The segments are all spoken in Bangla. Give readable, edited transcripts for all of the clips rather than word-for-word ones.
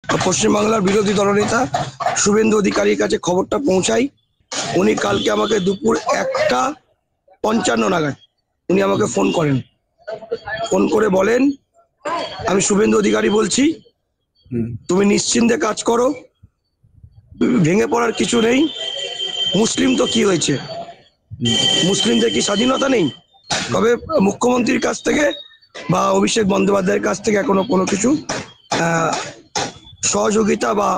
পশ্চিমবাংলার বিরোধী দলনেতা শুভেন্দু অধিকারীর কাছে খবরটা পৌঁছাই। উনি কালকে আমাকে দুপুর 1:55 নাগাদ উনি আমাকে ফোন করেন। ফোন করে বলেন, আমি শুভেন্দু অধিকারী বলছি, তুমি নিশ্চিন্তে কাজ করো, ভেঙে পড়ার কিছু নেই। মুসলিম তো কি হয়েছে, মুসলিমদের কি স্বাধীনতা নেই? তবে মুখ্যমন্ত্রীর কাছ থেকে বা অভিষেক বন্দ্যোপাধ্যায়ের কাছ থেকে এখনো কোনো কিছু সহযোগিতা বা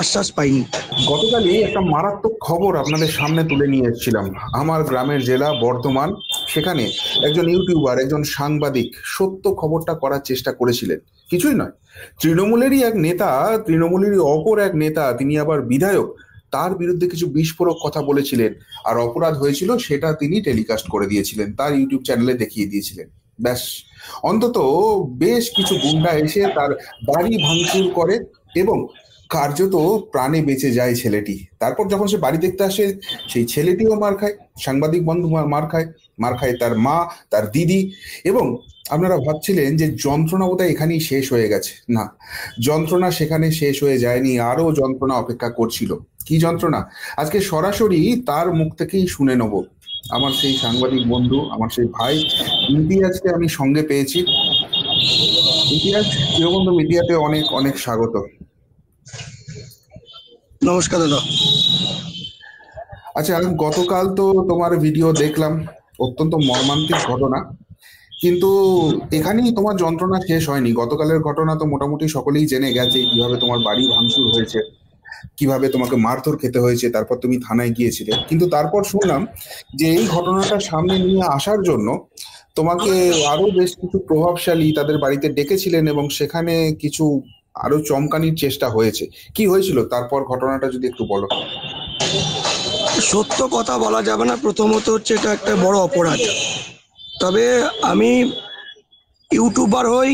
আশ্বাস পাইনি। গতকালই একটা মারাত্মক খবর আপনাদের সামনে তুলে নিয়ে এসেছিলাম। আমার গ্রামের জেলা বর্ধমান, সেখানে একজন ইউটিউবার, একজন সাংবাদিক সত্য খবরটা করার চেষ্টা করেছিলেন। কিছুই নয়, তৃণমূলেরই এক নেতা, তৃণমূলেরই অপর এক নেতা, তিনি আবার বিধায়ক, তার বিরুদ্ধে কিছু বিস্ফোরক কথা বলেছিলেন, আর অপরাধ হয়েছিল সেটা তিনি টেলিকাস্ট করে দিয়েছিলেন, তার ইউটিউব চ্যানেলে দেখিয়ে দিয়েছিলেন। ব্যাস, অন্তত বেশ কিছু গুন্ডা এসে তার বাড়ি ভাঙচুর করে এবং কার্যত প্রাণে বেঁচে যায় ছেলেটি। তারপর যখন সে বাড়ি দেখতে আসে, সেই ছেলেটিও মার খায়, সাংবাদিক বন্ধু মার খায় তার মা, তার দিদি। এবং আপনারা ভাবছিলেন যে যন্ত্রণা বোধহয় এখানেই শেষ হয়ে গেছে। না, যন্ত্রণা সেখানে শেষ হয়ে যায়নি, আরো যন্ত্রণা অপেক্ষা করছিল। কি যন্ত্রণা, আজকে সরাসরি তার মুখ থেকেই শুনে নেব। আমার সেই সাংবাদিক বন্ধু, আমার সেই ভাই ইমতিয়াজকে আমি সঙ্গে পেয়েছি। ইমতিয়াজ, চিরবন্ধু মিডিয়াতে অনেক অনেক স্বাগত। নমস্কার দাদা। আচ্ছা, গতকাল তো তোমার ভিডিও দেখলাম, অত্যন্ত মর্মান্তিক ঘটনা, কিন্তু এখানেই তোমার যন্ত্রণা শেষ হয়নি। গতকালের ঘটনা তো মোটামুটি সকলেই জেনে গেছে, কিভাবে তোমার বাড়ি ভাঙচুর হয়েছে, কিভাবে তোমাকে মারধর খেতে হয়েছে, তারপর তুমি থানায় গিয়েছিলে। কিন্তু তারপর শুনলাম যে এই ঘটনাটা সামনে নিয়ে আসার জন্য তোমাকে আরো বেশ কিছু প্রভাবশালী তাদের বাড়িতে ডেকেছিলেন এবং সেখানে কিছু আরো চমকানির চেষ্টা হয়েছে। কি হয়েছিল তারপর, ঘটনাটা যদি একটু বলো। সত্য কথা বলা যাবে না, প্রথমত হচ্ছে এটা একটা বড় অপরাধ। তবে আমি ইউটিউবার হই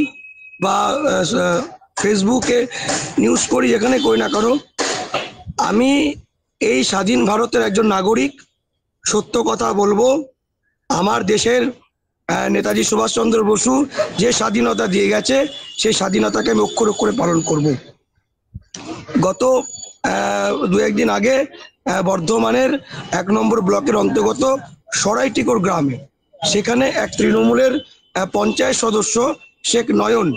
বা ফেসবুকে নিউজ করি, যেখানে করি না কেন, আমি এই স্বাধীন ভারতের একজন নাগরিক। সত্য কথা বলবো। আমার দেশের নেতাজি সুভাষচন্দ্র বসু যে স্বাধীনতা দিয়ে গেছে, সেই স্বাধীনতাকে আমি অক্ষর অক্ষরে পালন করব। গত দু একদিন আগে বর্ধমানের 1 নম্বর ব্লকের অন্তর্গত সরাইটিকর গ্রামে, সেখানে এক তৃণমূলের পঞ্চায়েত সদস্য শেখ নয়ন,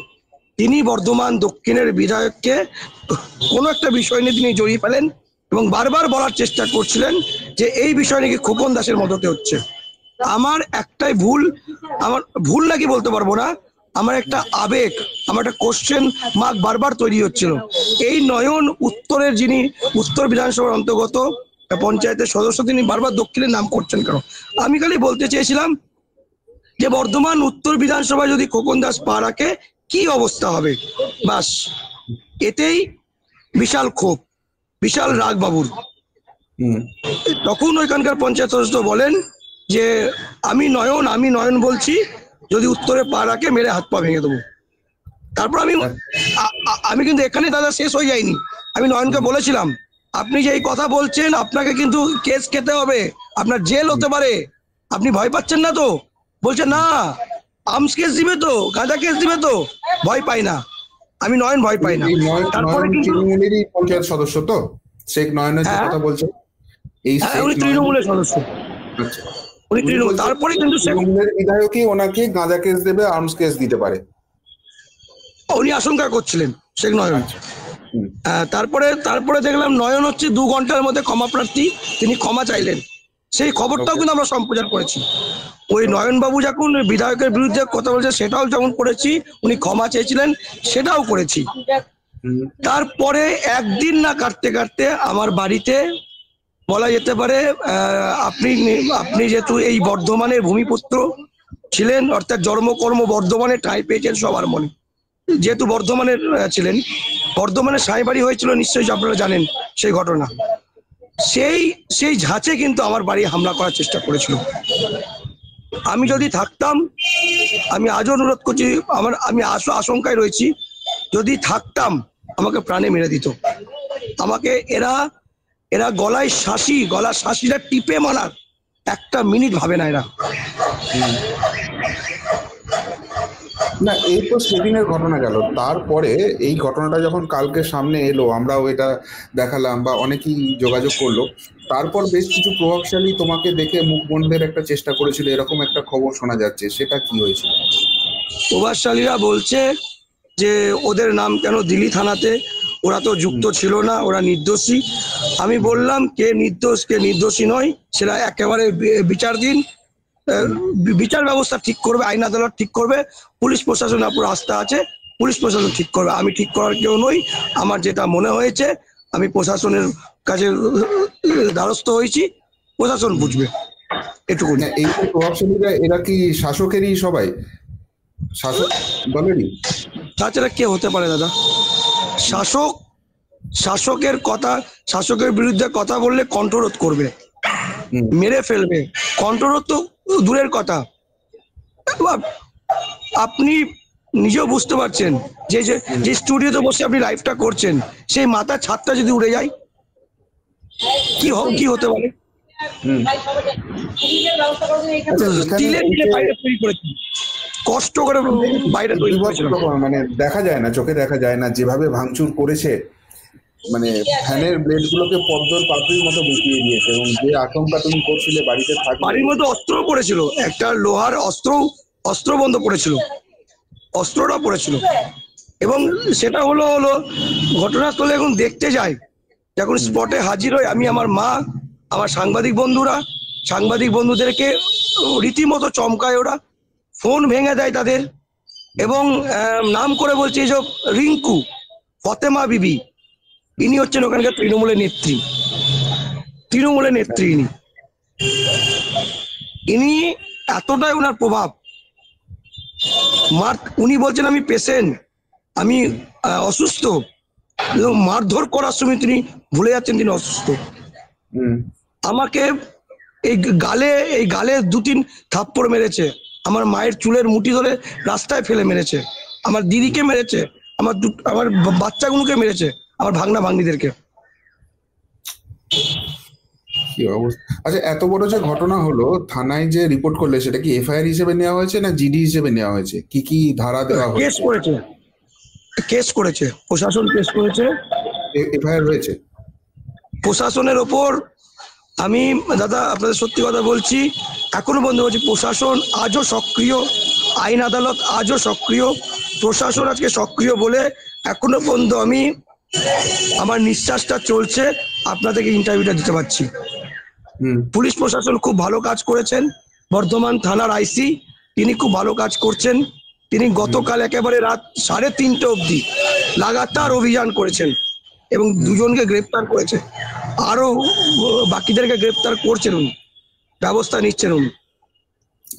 তিনি বর্ধমান দক্ষিণের বিধায়ককে কোনো একটা বিষয় নিয়ে তিনি জড়িয়ে ফেলেন এবং বারবার বলার চেষ্টা করছিলেন যে এই বিষয় নাকি খোকন দাসের মদতে হচ্ছে। আমার একটাই ভুল, আমার ভুল নাকি বলতে পারবো না, আমার একটা আবেগ, আমার একটা কোশ্চেন মার্ক বারবার তৈরি হচ্ছিল। এই নয়ন উত্তরের, যিনি উত্তর বিধানসভার অন্তর্গত পঞ্চায়েতের সদস্য, তিনি বারবার দক্ষিণের নাম করছেন কেন? আমি খালি বলতে চেয়েছিলাম যে বর্ধমান উত্তর বিধানসভায় যদি খোকন দাস পা রাখে কি অবস্থা হবে। বাস, এতেই বিশাল ক্ষোভ, বিশাল রাগ বাবুর। তখন ওইখানকার পঞ্চায়েত সদস্য বলেন যে আমি নয়ন বলছি, যদি উত্তরে পা রাখে মেরে হাত পা ভেঙে দেবো। তারপর আমি কিন্তু এখানে দাদা শেষ হয়ে যায়নি। আমি নয়নকে বলেছিলাম, আপনি যে এই কথা বলছেন, আপনাকে কিন্তু কেস খেতে হবে, আপনার জেল হতে পারে, আপনি ভয় পাচ্ছেন না তো? বলছে না, আর্মস কেস দিবে তো, গাঁজা কেস দিবে তো, ভয় পাই না। আমি নয়ন ভয় পাই না। তারপরে কিন্তু পঞ্চায়েত সদস্য তো শেখ নয়নের যে কথা বলছেন, এই উনি তৃণমূলের সদস্য, উনি তৃণমূল। তারপরে কিন্তু তৃণমূলের বিধায়কই ওনাকে গাঁজা কেস দেবে, আর্মস কেস দিতে পারে, উনি আশঙ্কা করছিলেন শেখ নয়ন। তারপরে দেখলাম নয়ন হচ্ছে 2 ঘন্টার মধ্যে ক্ষমা প্রার্থী, তিনি ক্ষমা চাইলেন। সেই খবরটাও কিন্তু আমরা সম্প্রচার করেছি। ওই নয়নবাবু যখন বিধায়কের বিরুদ্ধে কথা বলছে সেটাও যখন করেছি, উনি ক্ষমা চেয়েছিলেন সেটাও করেছি। তারপরে একদিন না কাটতে কাটতে আমার বাড়িতে, বলা যেতে পারে আপনি যেহেতু এই বর্ধমানের ভূমিপুত্র ছিলেন, অর্থাৎ জন্মকর্ম বর্ধমানে, ঠাঁই পেয়েছেন সবার মনে, যেহেতু বর্ধমানের ছিলেন, বর্ধমানের সাঁইবাড়ি হয়েছিল, নিশ্চয়ই আপনারা জানেন সেই ঘটনা। সেই ঝাঁচে কিন্তু আমার বাড়ি হামলা করার চেষ্টা করেছিল। আমি যদি থাকতাম, আমি আজও অনুরোধ করছি, আমি আশঙ্কায় রয়েছি, যদি থাকতাম আমাকে প্রাণে মেরে দিত। আমাকে এরা গলার শাঁসিটা টিপে মারার 1 মিনিট ভাবে না এরা। না, এই তো সেদিনের ঘটনা গেল। তারপরে এই ঘটনাটা যখন কালকে সামনে এলো, আমরাও এটা দেখালাম বা অনেকেই যোগাযোগ করলো, তারপর বেশ কিছু প্রভাবশালী তোমাকে দেখে মুখ বন্ধের একটা চেষ্টা করেছিল, এরকম একটা খবর শোনা যাচ্ছে, সেটা কি হয়েছিল? প্রভাবশালীরা বলছে যে ওদের নাম কেন দিলি থানাতে, ওরা তো যুক্ত ছিল না, ওরা নির্দোষী। আমি বললাম কে নির্দোষ কে নির্দোষী নয় সেটা একেবারে বিচার দিন, বিচার ব্যবস্থা ঠিক করবে, আইন আদালত ঠিক করবে, পুলিশ প্রশাসনের উপর আস্থা আছে, পুলিশ প্রশাসন ঠিক করবে, আমি ঠিক করার কেউ নই। আমার যেটা মনে হয়েছে আমি প্রশাসনের কাছে দ্বারস্থ হয়েছি, প্রশাসন বুঝবে, এটুকুনি। না, এই যে প্রভাবশালীরা, এরা কি শাসকেরই সবাই, শাসক দলেরই? তাছাড়া কে হতে পারে দাদা? শাসক, শাসকের কথা, শাসকের বিরুদ্ধে কথা বললে কণ্ঠরোধ করবে, মেরে ফেলবে, কণ্ঠরোধ তো দূরের কথা। আপনি নিজেও বুঝতে পারছেন যে যে স্টুডিওতে বসে আপনি লাইভটা করছেন, সেই মাথার ছাদটা যদি উড়ে যায় কি হতে পারে? বাইরে তৈরি করেছি, কষ্ট করে বাইরে তৈরি করেছিলাম। মানে দেখা যায় না, চোখে দেখা যায় না যেভাবে ভাঙচুর করেছে, মানে ফ্যানের ব্লেড গুলোকে পদ্মর পাপড়ির মতো বসিয়ে দিয়েছে। এবং যে আশঙ্কা তুমি করছিলে বাড়িতে থাকবে, বাড়ির মধ্যে অস্ত্র পড়েছিল, একটা লোহার অস্ত্র বন্ধ পড়েছিল, অস্ত্রটা পড়েছিল। এবং সেটা হলো ঘটনাস্থলে এখন দেখতে যাই, যখন স্পটে হাজির হই আমি, আমার মা, আমার সাংবাদিক বন্ধুদেরকে রীতিমতো চমকায় ওরা, ফোন ভেঙে দেয় তাদের, এবং নাম করে বলছে এইসব রিঙ্কু, ফতেমা বিবি, ইনি হচ্ছেন ওখানকার তৃণমূলের নেত্রী ইনি এতটাই ওনার প্রভাব। উনি বলছেন আমি পেশেন্ট, আমি অসুস্থ, মারধর করার সময় তিনি ভুলে যাচ্ছেন তিনি অসুস্থ। আমাকে এই গালে 2-3 থাপ্পড় মেরেছে, আমার মায়ের চুলের মুঠি ধরে রাস্তায় ফেলে মেরেছে, আমার দিদিকে মেরেছে, আমার বাচ্চাগুলোকে মেরেছে, আমার ভাগনা ভাগ্নিদেরকে। কি অবস্থা! আচ্ছা, এত বড় যে ঘটনা হলো, থানায় যে রিপোর্ট করলে সেটা কি এফআইআর হিসেবে নেওয়া হয়েছে না জিডি হিসেবে নেওয়া হয়েছে? কি কি ধারা দেওয়া হয়েছে? কেস করেছে প্রশাসন, কেস করেছে, এফআইআর হয়েছে প্রশাসনের ওপর। আমি দাদা আপনাদের সত্যি কথা বলছি, এখনো বন্ধ বলছি, প্রশাসন আজও সক্রিয়, আইন আদালত আজও সক্রিয়, প্রশাসন আজকে সক্রিয় বলে এখনো পর্যন্ত আমি আমার নিঃশ্বাসটা চলছে, আপনাদেরকে ইন্টারভিউটা দিতে পারছি। পুলিশ প্রশাসন খুব ভালো কাজ করেছেন, বর্ধমান থানার আইসি তিনি খুব ভালো কাজ করছেন, তিনি গতকাল একেবারে রাত 3:30 অবধি লাগাতার অভিযান করেছেন এবং 2 জনকে গ্রেপ্তার করেছে, আরো বাকিদেরকে গ্রেপ্তার করছেন উনি, ব্যবস্থা নিচ্ছেন উনি।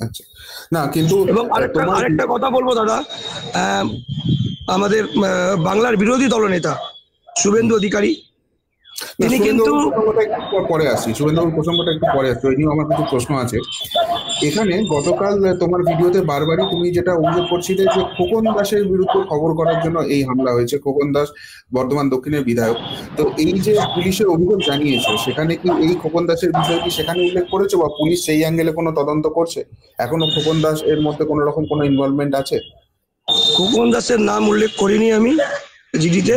আচ্ছা, না কিন্তু এবং আরেকটা কথা বলবো দাদা, আমাদের বাংলার বিরোধী দলনেতা শুভেন্দু অধিকারী, তিনি কিন্তু পরে আসি, শুভেন্দুর প্রসঙ্গটা একটু পরে আসছে, ওই নিয়েও আমার কিছু প্রশ্ন আছে। এখানে গতকাল তোমার ভিডিওতে বারবারই তুমি যেটা অভিযোগ করছিলে যে খোকন দাসের বিরুদ্ধে খবর করার জন্য এই হামলা হয়েছে, খোকন দাস বর্ধমান দক্ষিণের বিধায়ক। তো এই যে পুলিশের অভিযোগ জানিয়েছে, সেখানে কি এই খোকন দাসের বিষয়টি সেখানে উল্লেখ করেছে, বা পুলিশ সেই অ্যাঙ্গেলে কোনো তদন্ত করছে? এখনো খোকন দাস এর মধ্যে কোনো রকম কোনো ইনভলভমেন্ট আছে? খোকন দাসের নাম উল্লেখ করিনি আমি জিডিতে।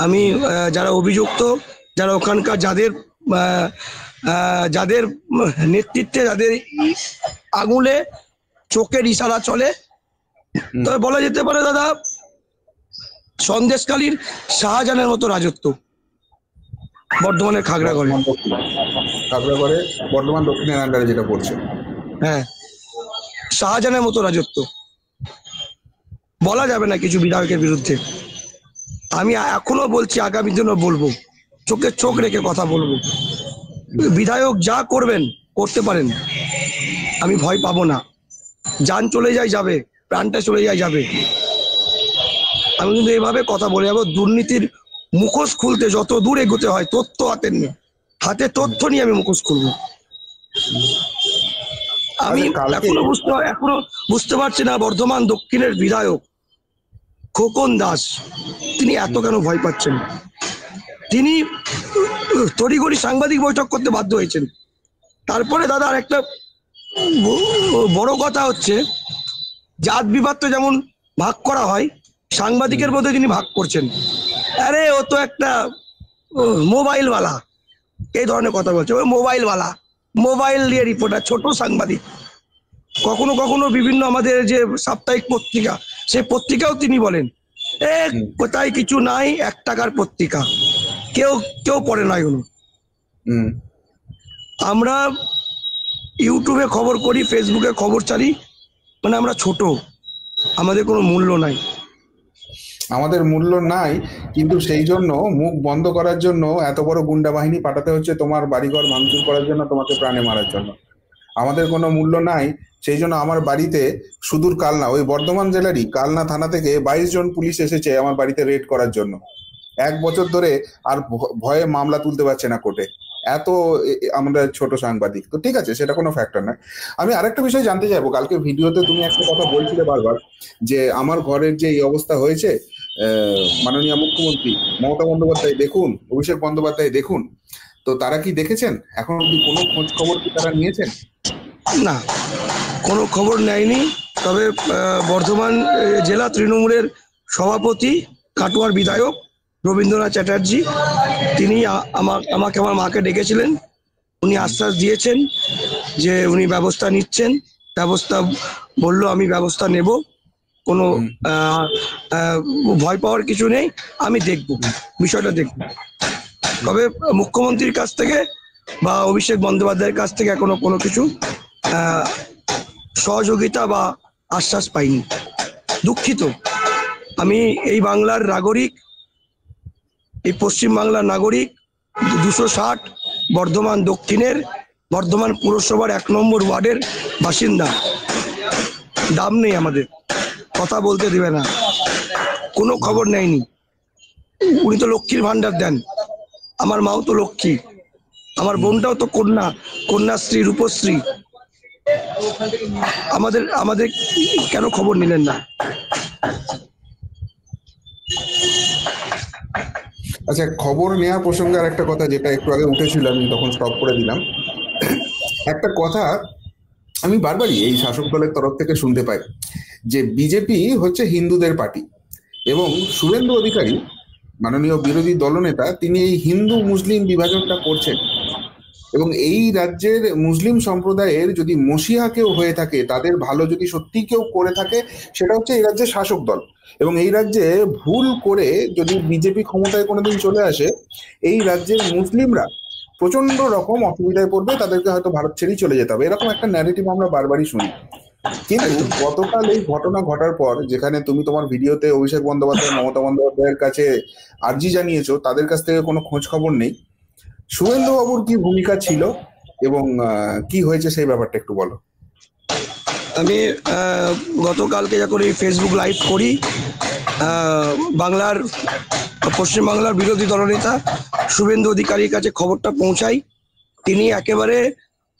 আমি যারা অভিযুক্ত, যারা ওখানকার যাদের নেতৃত্বে, যাদের আঙুলে চোখের ইশারা চলে, তবে বলা যেতে পারে দাদা সন্দেশখালীর শাহজাহানের মতো রাজত্ব বর্ধমানের খাগড়াগড়ে বর্ধমান দক্ষিণের আন্ডারে যেটা পড়ছে, হ্যাঁ, শাহজাহানের মতো রাজত্ব। বলা যাবে না কিছু বিধায়কের বিরুদ্ধে, আমি এখনো বলছি, আগামী দিনও বলবো, চোখে চোখ রেখে কথা বলবো। বিধায়ক যা করবেন করতে পারেন, আমি ভয় পাবো না, যান চলে যায় যাবে, প্রাণটা চলে যায় যাবে, আমি কিন্তু এইভাবে কথা বলে যাবো। দুর্নীতির মুখোশ খুলতে যত দূর এগোতে হয়, তথ্য হাতে তথ্য নিয়ে আমি মুখোশ খুলবো। আমি এখনো বুঝতে পারছি না বর্ধমান দক্ষিণের বিধায়ক খোকন দাস তিনি এত কেন ভয় পাচ্ছেন। তিনি তড়িঘড়ি সাংবাদিক বৈঠক করতে বাধ্য হয়েছেন। তারপরে দাদা আর একটা বড় কথা হচ্ছে, জাত বিবাদ তো যেমন ভাগ করা হয়, সাংবাদিকের মধ্যে তিনি ভাগ করছেন, আরে ও তো একটা মোবাইলওয়ালা, এই ধরনের কথা বলছে, ওই মোবাইলওয়ালা, মোবাইল দিয়ে রিপোর্টার, ছোট সাংবাদিক। কখনো কখনো বিভিন্ন আমাদের যে সাপ্তাহিক পত্রিকা, সেই পত্রিকাও তিনি বলেন কোথায় কিছু নাই, 1 টাকার পত্রিকা, কেউ কেউ পড়ে না এগুলো। আমরা ইউটিউবে খবর করি, ফেসবুকে খবর চালি, মানে আমরা ছোট, আমাদের কোনো মূল্য নাই। আমাদের মূল্য নাই, কিন্তু সেই জন্য মুখ বন্ধ করার জন্য এত বড় গুন্ডা বাহিনী পাঠাতে হচ্ছে তোমার বাড়িঘর ভাঙচুর করার জন্য, তোমাকে প্রাণে মারার জন্য। আমাদের কোনো মূল্য নাই, সেই জন্য আমার বাড়িতে সুদূর কালনা, ওই বর্ধমান জেলারই কালনা থানা থেকে 22 জন পুলিশ এসেছে আমার বাড়িতে রেড করার জন্য। 1 বছর ধরে আর ভয়ে মামলা তুলতে পারছে না কোর্টে, এত আমরা ছোট সাংবাদিক। তো ঠিক আছে, সেটা কোনো ফ্যাক্টর নয়। আমি আরেকটা বিষয় জানতে চাইবো, কালকে ভিডিওতে তুমি একটা কথা বলছিলে বারবার, যে আমার ঘরের যে এই অবস্থা হয়েছে, মাননীয় মুখ্যমন্ত্রী মমতা বন্দ্যোপাধ্যায় দেখুন, অভিষেক বন্দ্যোপাধ্যায় দেখুন। তো তারা কি দেখেছেন? এখন অব্দি কোনো খোঁজ খবর কি তারা নিয়েছেন? না, কোনো খবর নেয়নি। তবে বর্ধমান জেলা তৃণমূলের সভাপতি, কাটোয়ার বিধায়ক রবীন্দ্রনাথ চ্যাটার্জি, তিনি আমাকে আমার মাকে ডেকেছিলেন। উনি আশ্বাস দিয়েছেন যে উনি ব্যবস্থা নিচ্ছেন, ব্যবস্থা বললো, আমি ব্যবস্থা নেব, কোনো ভয় পাওয়ার কিছু নেই, আমি দেখব, বিষয়টা দেখব। তবে মুখ্যমন্ত্রীর কাছ থেকে বা অভিষেক বন্দ্যোপাধ্যায়ের কাছ থেকে এখনো কোনো কিছু সহযোগিতা বা আশ্বাস পাইনি। দুঃখিত, আমি এই বাংলার নাগরিক, এই পশ্চিম বাংলার নাগরিক, 260 বর্ধমান দক্ষিণের, বর্ধমান পুরসভার 1 নম্বর ওয়ার্ডের বাসিন্দা। দাম নেই আমাদের, কথা বলতে দেবে না, কোনো খবর নেয়নি। উনি তো লক্ষ্মীর ভান্ডার দেন, আমার মাও তো লক্ষ্মী, আমার বোনটাও তো কন্যাশ্রী, রূপশ্রী। আমাদের কেন খবর নিলেন না? আচ্ছা, খবর নেওয়া প্রসঙ্গে আর একটা কথা, যেটা একটু আগে উঠেছিল, আমি তখন স্টপ করে দিলাম। একটা কথা আমি বারবারই এই শাসক দলের তরফ থেকে শুনতে পাই, যে বিজেপি হচ্ছে হিন্দুদের পার্টি, এবং শুভেন্দু অধিকারী মাননীয় বিরোধী দলনেতা, তিনি এই হিন্দু মুসলিম বিভাজনটা করছেন। এবং এই রাজ্যের মুসলিম সম্প্রদায়ের যদি মসিহা কেউ হয়ে থাকে, তাদের ভালো যদি সত্যি কেউ করে থাকে, সেটা হচ্ছে এই রাজ্যের শাসক দল। এবং এই রাজ্যে ভুল করে যদি বিজেপি ক্ষমতায় কোনোদিন চলে আসে, এই রাজ্যের মুসলিমরা প্রচন্ড রকম অসুবিধায় পড়বে, তাদেরকে হয়তো ভারত ছেড়েই চলে যেতে হবে, এরকম একটা ন্যারেটিভ আমরা বারবারই শুনি। কিন্তু গতকাল এই ঘটনা ঘটার পর, যেখানে তুমি তোমার ভিডিওতে অভিষেক বন্দ্যোপাধ্যায়, মমতা বন্দ্যোপাধ্যায়ের কাছে আর্জি জানিয়েছো, তাদের কাছ থেকে কোনো খোঁজ খবর নেই। শুভেন্দু বাবুর কি ভূমিকা ছিল এবং কি হয়েছে সেই ব্যাপারটা একটু বলো। আমি গতকালকে যখন এই ফেসবুক লাইভ করি, পশ্চিমবাংলার বিরোধী দলনেতা শুভেন্দু অধিকারীর কাছে খবরটা পৌঁছাই। তিনি একেবারে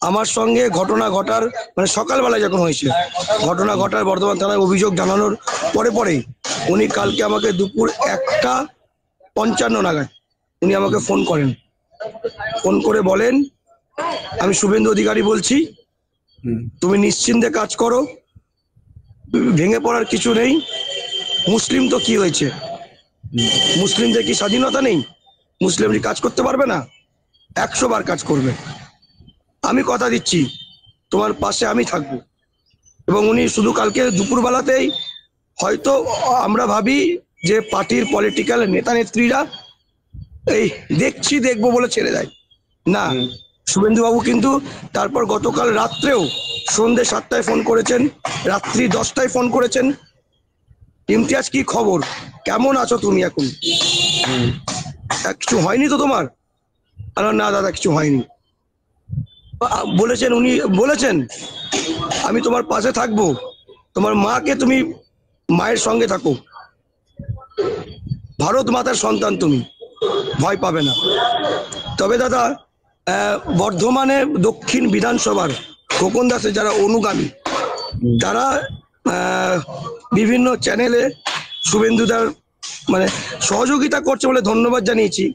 আমার সঙ্গে ঘটনা ঘটার, মানে সকালবেলায় যখন হয়েছে ঘটনা ঘটার, বর্ধমান থানায় অভিযোগ জানানোর পরেই উনি কালকে আমাকে দুপুর 1:55 নাগাদ উনি আমাকে ফোন করেন। ফোন করে বলেন, আমি শুভেন্দু অধিকারী বলছি, তুমি নিশ্চিন্তে কাজ করো, ভেঙে পড়ার কিছু নেই। মুসলিম তো কি হয়েছে, মুসলিমদের কি স্বাধীনতা নেই? মুসলিমরা কাজ করতে পারবে না? 100 বার কাজ করবে, আমি কথা দিচ্ছি তোমার পাশে আমি থাকবো। এবং উনি শুধু কালকে দুপুরবেলাতেই, হয়তো আমরা ভাবি যে পার্টির পলিটিক্যাল নেতা নেত্রীরা এই দেখবো বলে ছেড়ে দেয়, না, শুভেন্দু বাবু কিন্তু তারপর গতকাল রাত্রেও সন্ধ্যে 7টায় ফোন করেছেন, রাত্রি 10টায় ফোন করেছেন, ইমতিয়াজ কি খবর, কেমন আছো তুমি এখন, কিছু হয়নি তো তোমার? না দাদা, কিছু হয়নি। বলেছেন, উনি বলেছেন আমি তোমার পাশে থাকবো, তোমার মাকে, তুমি মায়ের সঙ্গে থাকো, ভারত মাতার সন্তান তুমি, ভয় পাবে না। তবে দাদা, বর্ধমানে দক্ষিণ বিধানসভার খোকন দাসের যারা অনুগামী, তারা বিভিন্ন চ্যানেলে শুভেন্দুদার মানে সহযোগিতা করছে বলে ধন্যবাদ জানিয়েছি।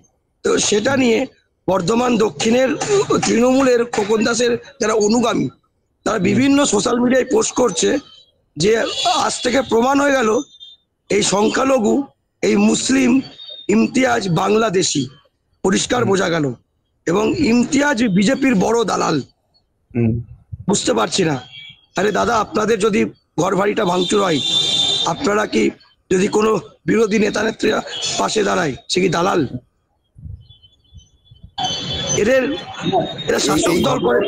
তো সেটা নিয়ে বর্ধমান দক্ষিণের তৃণমূলের খোকন দাসের যারা অনুগামী, তারা বিভিন্ন সোশ্যাল মিডিয়ায় পোস্ট করছে যে আজ থেকে প্রমাণ হয়ে গেল এই সংখ্যালঘু, এই মুসলিম, ইমতিয়াজ বাংলাদেশি, পরিষ্কার বোঝা গেল। এবং ইমতিয়াজ বিজেপির বড় দালাল। বুঝতে পারছি না। আরে দাদা, আপনাদের যদি ঘর বাড়িটা ভাঙচুর হয়, আপনারা কি যদি কোনো বিরোধী নেতা নেত্রীরা পাশে দাঁড়ায়, সে কি দালাল? এরা শাসক দল করে।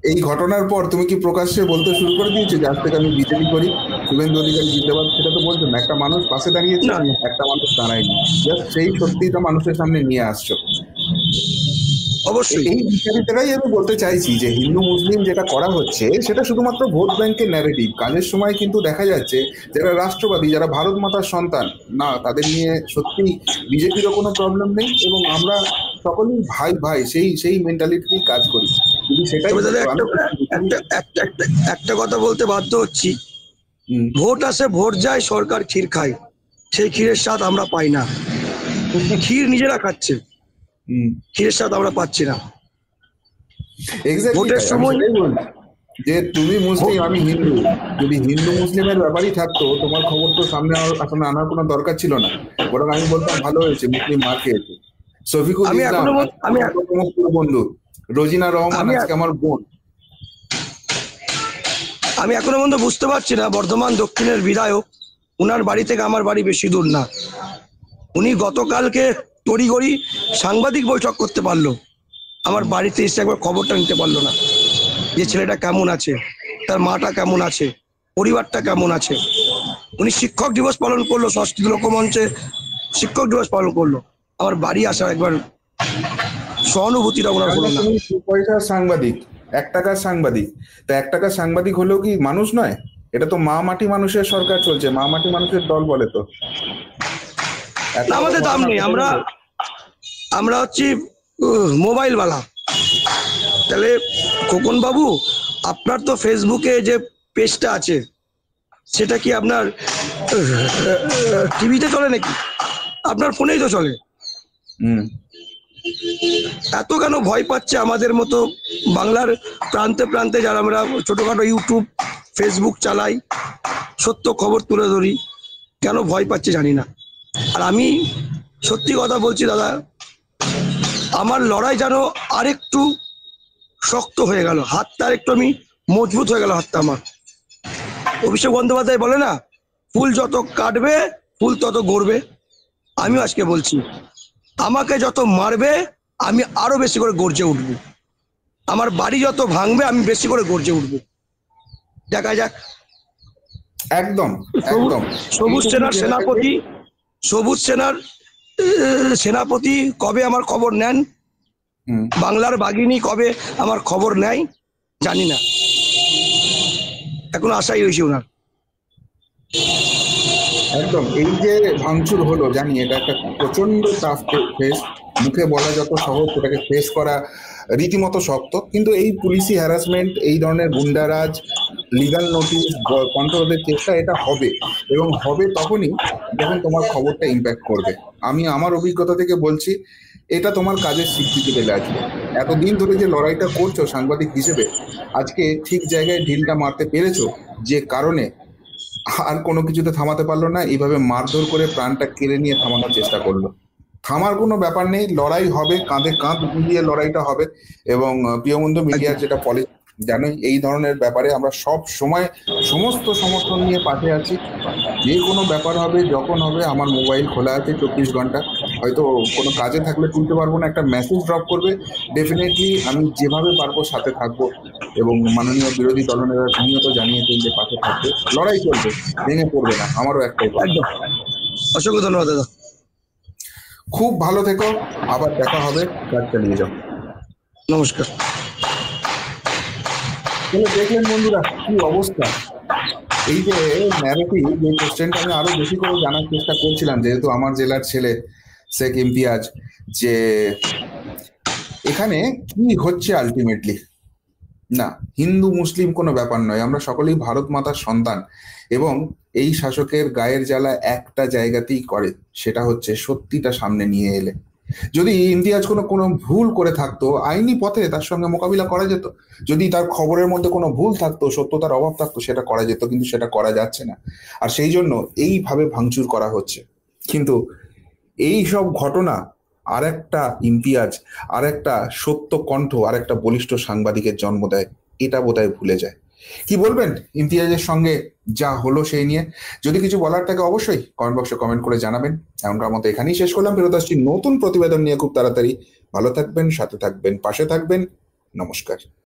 এই ঘটনার পর তুমি কি প্রকাশ্যে বলতে শুরু করে দিয়েছো যে আজ থেকে আমি বিজেপি করি, শুভেন্দু অধিকারী জিন্দাবাদ? সেটা তো বলছো না। একটা মানুষ পাশে দাঁড়িয়েছে, একটা মানুষ দাঁড়ায়নি, জাস্ট সেই সত্যিটা মানুষের সামনে নিয়ে আসছো। অবশ্যই এই বিচারিতারাই আমি বলতে চাইছি যে হিন্দু মুসলিম যেটা করা হচ্ছে সেটা শুধুমাত্র ভোট ব্যাংকের ন্যারেটিভ। কাজের সময় কিন্তু দেখা যাচ্ছে যারা রাষ্ট্রবাদী, যারা ভারত মাতার সন্তান, না তাদের নিয়ে সত্যি বিজেপিরও কোনো প্রবলেম নেই এবং আমরা সকলেই ভাই ভাই সেই সেই মেন্টালিটি কাজ করি। যদি সেটাই একটা কথা বলতে বাধ্য হচ্ছি, ভোট আসে ভোট যায়, সরকার ক্ষীর খায়, সেই ক্ষীরের স্বাদ আমরা পাই না। ক্ষীর নিজেরা খাচ্ছে, ক্ষীরের স্বাদ আমরা পাচ্ছি না। ভোটের সময় যে তুমি মুসলিম আমি হিন্দু, যদি হিন্দু মুসলিমের ব্যাপারই থাকতো তোমার খবর তো সামনে এখন আনার কোনো দরকার ছিল না, বরং আমি বলতাম ভালো হয়েছে মুসলিম মা খেয়েছে। শফিকুল ইসলাম বন্ধু, রোজিনা রহমান আজকে আমার বোন। আমি এখনো পর্যন্ত বুঝতে পারছি না, বর্ধমান দক্ষিণের বিধায়ক, উনার বাড়ি থেকে আমার বাড়ি বেশি দূর না, উনি গতকালকে তড়িঘড়ি সাংবাদিক বৈঠক করতে পারলো, আমার বাড়িতে এসে একবার খবরটা নিতে পারলো না যে ছেলেটা কেমন আছে, তার মাটা কেমন আছে, পরিবারটা কেমন আছে। উনি শিক্ষক দিবস পালন করলো, সংস্কৃত লোকমঞ্চে শিক্ষক দিবস পালন করলো, আমার বাড়ি আসার একবার সহানুভূতিটা ওনার হলো না। পয়সার সাংবাদিক, 1 টাকার সাংবাদিক, তা 1 টাকার সাংবাদিক হলেও কি মানুষ নয়? এটা তো মা মাটি মানুষের সরকার চলছে, মা মাটি মানুষের দল বলে তো। আমাদের দাম নেই, আমরা হচ্ছি মোবাইলওয়ালা। তাহলে খোকন বাবু, আপনার তো ফেসবুকে যে পেজটা আছে সেটা কি আপনার টিভিতে চলে নাকি? আপনার ফোনেই তো চলে। এত কেন ভয় পাচ্ছে আমাদের মতো বাংলার প্রান্তে প্রান্তে যারা আমরা ছোটখাটো ইউটিউব ফেসবুক চালাই, সত্য খবর তুলে ধরি, কেন ভয় পাচ্ছে জানি না। আর আমি সত্যি কথা বলছি দাদা, আমার লড়াই যেন আরেকটু শক্ত হয়ে গেল, হাতটা আরেকটু আমি মজবুত হয়ে গেল হাতটা আমার। অভিষেক বন্দ্যোপাধ্যায় বলে না, ফুল যত কাটবে ফুল তত গড়বে। আমিও আজকে বলছি, আমাকে যত মারবে আমি আরো বেশি করে গর্জে উঠবো, আমার বাড়ি যত ভাঙবে আমি বেশি করে গর্জে উঠবো। দেখা যাক। একদম একদম। সবুজ সেনার সেনাপতি কবে আমার খবর নেন, বাংলার বাঘিনী কবে আমার খবর নেয় জানি না, এখন আশাই হয়েছে ওনার। একদম। এই যে ভাঙচুর হলো জানি এটা একটা প্রচন্ড টাফ ফেস, মুখে বলা যত সহজ সেটাকে ফেস করা রীতিমতো শক্ত। কিন্তু এই পুলিশি হ্যারাসমেন্ট, এই ধরনের গুন্ডারাজ, লিগাল নোটিশ, কন্ট্রোলের চেষ্টা, এটা হবে এবং হবে তখনই যখন তোমার খবরটা ইম্প্যাক্ট করবে। আমি আমার অভিজ্ঞতা থেকে বলছি, এটা তোমার কাজের স্বীকৃতি পেলে আসবে। এতদিন ধরে যে লড়াইটা করছো সাংবাদিক হিসেবে, আজকে ঠিক জায়গায় ঢিলটা মারতে পেরেছো, যে কারণে আর কোনো কিছুতে থামাতে পারলো না, এইভাবে মারধর করে প্রাণটা কেড়ে নিয়ে থামানোর চেষ্টা করলো। থামার কোনো ব্যাপার নেই, লড়াই হবে, কাঁধে কাঁধ মিলিয়ে লড়াইটা হবে। এবং প্রিয়বন্ধু মিডিয়ার যেটা পলিসি জানোই, এই ধরনের ব্যাপারে আমরা সব সময় সমস্ত সমর্থন নিয়ে পাশে আছি। যে কোনো ব্যাপার হবে, যখন হবে, আমার মোবাইল খোলা আছে 24 ঘন্টা। হয়তো কোনো কাজে থাকলে তুলতে পারবো না, একটা মেসেজ ড্রপ করবে, ডেফিনেটলি আমি যেভাবে পারবো সাথে থাকবো। এবং মাননীয় বিরোধী দলনেতা তিনিও তো জানিয়েছেন যে পাশে থাকবে, লড়াই চলবে, ভেঙে পড়বে না, আমারও একটাই কথা। অসংখ্য ধন্যবাদ দাদা, খুব ভালো থেকো, আবার দেখা হবে, কাজ চালিয়ে যাও। নমস্কার। দেখলেন বন্ধুরা কি অবস্থা। এই যে ন্যারেটিভ, যে কোশ্চেনটা আমি আরো বেশি করে জানার চেষ্টা করছিলাম, যেহেতু আমার জেলার ছেলে শেখ ইমতিয়াজ, যে এখানে কি হচ্ছে আলটিমেটলি। না, হিন্দু মুসলিম কোনো ব্যাপার নয়, আমরা সকলেই ভারত মাতার সন্তান। এবং এই শাসকের গায়ের জ্বালা একটা জায়গাতেই করে, সেটা হচ্ছে সত্যিটা সামনে নিয়ে এলে। যদি ইমতিয়াজ কোনো কোনো ভুল করে থাকতো, আইনি পথে তার সঙ্গে মোকাবিলা করা যেত। যদি তার খবরের মধ্যে কোনো ভুল থাকতো, সত্যতার অভাব থাকতো, সেটা করা যেত, কিন্তু সেটা করা যাচ্ছে না। আর সেই জন্য এইভাবে ভাঙচুর করা হচ্ছে। কিন্তু এই সব ঘটনা আর একটা ইমতিয়াজ, আর একটা সত্য কণ্ঠ, আর একটা বলিষ্ঠ সাংবাদিকের জন্ম দেয়, এটা বোধহয় ভুলে যায়। কি বলবেন ইমতিয়াজের সঙ্গে যা হলো সেই নিয়ে? যদি কিছু বলার থাকে অবশ্যই কমেন্ট বক্সে কমেন্ট করে জানাবেন। এমনকার মতো এখানেই শেষ করলাম, ফেরত আসছি নতুন প্রতিবেদন নিয়ে খুব তাড়াতাড়ি। ভালো থাকবেন, সাথে থাকবেন, পাশে থাকবেন। নমস্কার।